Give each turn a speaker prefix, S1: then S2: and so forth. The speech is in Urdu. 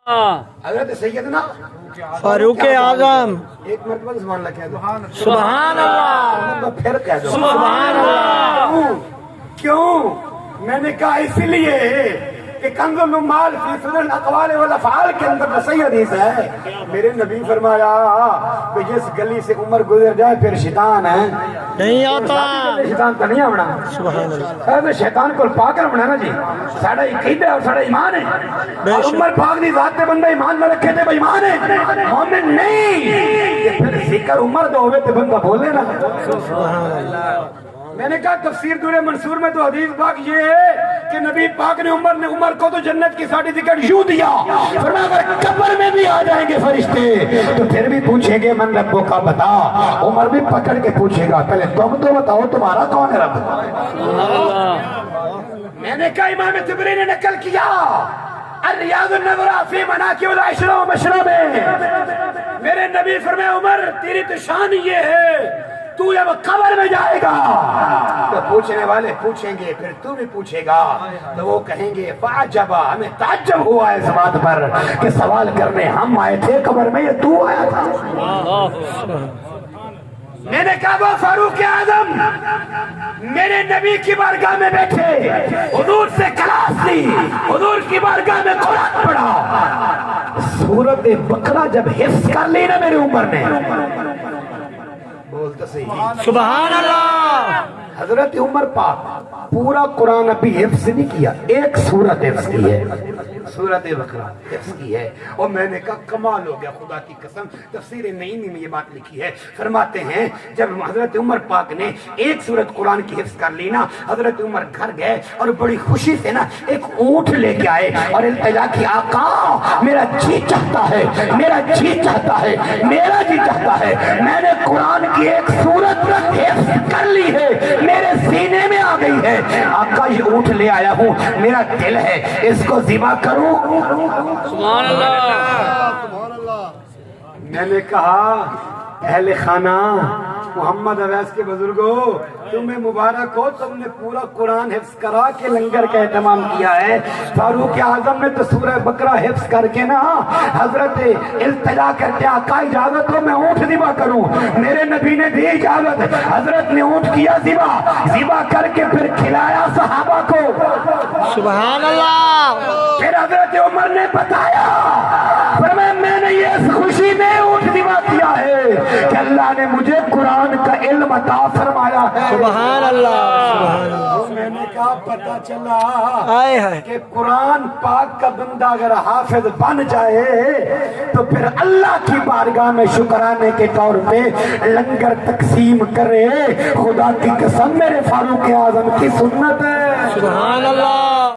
S1: حضرت سیدنا
S2: فاروق اعظم
S1: ایک مرتبہ سبحان اللہ کہہ دو،
S2: سبحان اللہ
S1: پھر کہہ دو
S2: سبحان اللہ۔
S1: کیوں؟ میں نے کہا اس لیے کہ کنز المال فی صدر الاقوال والافعال کے اندر صحیح حدیث ہے، میرے نبی فرمایا کہ جس گلی سے عمر گزر جائے پھر شیطان ہے
S2: نہیں آتا۔
S1: شیطان تو نہیں آنا،
S2: سبحان اللہ۔
S1: اے شیطان کو پاک رکھنا نا جی، ساڈا عقیدہ اور ساڈا ایمان ہے۔ اور عمر پاک دی ذات تے بندہ ایمان نہ رکھے تے بے ایمان ہے، مومن نہیں۔ کہ پھر ذکر عمر دا ہوے تے بندہ بولے نا سبحان اللہ۔ میں نے کہا تفسیر دور منصور میں تو حدیث پاک یہ ہے کہ نبی پاک نے عمر کو تو جنت کی سرٹیفکیٹ یوں دیا، فرمایا اگر قبر میں بھی آ جائیں گے فرشتے تو پھر بھی پوچھیں گے من ربو کا بتا، عمر بھی پکڑ کے پوچھے گا پہلے تم تو بتاؤ تمہارا کون ہے رب۔ میں نے کہا امام طبری نے نقل کیا الریاض النظرہ فی مناقب العشرہ و مشرہ میں، میرے نبی فرمایا عمر تیری تو شان یہ ہے تو جب قبر میں جائے گا تو پوچھنے والے پوچھیں گے پھر تو بھی پوچھے گا تو وہ کہیں گے فعجبا، ہمیں تعجب ہوا اس بات پر کہ سوال کرنے ہم آئے تھے قبر میں، یہ تو آیا تھا۔ میں نے کہا وہ فاروق اعظم میرے نبی کی بارگاہ میں بیٹھے، حضور سے کلاس لی، حضور کی بارگاہ میں قرآن پڑھا، سورۃ بقرہ جب حفظ کر لی نا میری عمر نے، بولتا صحیح
S2: سبحان اللہ۔
S1: حضرت عمر پاک پورا قرآن ابھی حفظ نہیں کیا، ایک سورت حفظ کی ہے، سورت بقرہ حفظ کی ہے۔ اور میں نے کہا کمال ہو گیا، خدا کی قسم تفسیر نعیمی میں یہ بات لکھی ہے، فرماتے ہیں جب حضرت عمر پاک نے ایک سورت قرآن کی حفظ کر لی نا، حضرت عمر گھر گئے اور بڑی خوشی سے نا ایک اونٹ لے کے آئے اور التجا کی آقا میرا جی چاہتا ہے، میرا جی چاہتا ہے، میرا جی چاہتا ہے، میں نے قرآن کی ایک سورت حفظ کر لی ہے، میرے سینے میں آ گئی ہے، آقا یہ اونٹ لے آیا ہوں، میرا دل ہے اس کو ذبح کروں۔
S2: سبحان اللہ۔
S1: میں نے کہا اہل خانہ محمد اویس کے بزرگوں تمہیں مبارک ہو، تم نے پورا قرآن حفظ کرا کے لنگر کا اہتمام کیا ہے۔ فاروق اعظم نے تو سورہ بقرہ حفظ کر کے نا حضرت التجا کرتے آقا اجازت ہو میں اونٹ ذبح کروں، میرے نبی نے دی اجازت، حضرت نے اونٹ کیا ذبح کر کے پھر کھلایا صحابہ کو،
S2: سبحان اللہ۔
S1: پھر حضرت عمر نے بتایا فرمایا میں نے یہ اس خوشی میں اونٹ ذبح کیا ہے کہ اللہ نے مجھے قرآن کا علم عطا فرمایا ہے۔
S2: سبحان اللہ۔
S1: میں نے کہا پتہ چلا
S2: آئے ہے
S1: کہ قرآن پاک کا بندہ اگر حافظ بن جائے تو پھر اللہ کی بارگاہ میں شکرانے کے طور پہ لنگر تقسیم کرے، خدا کی قسم میرے فاروق اعظم کی سنت ہے۔
S2: سبحان اللہ۔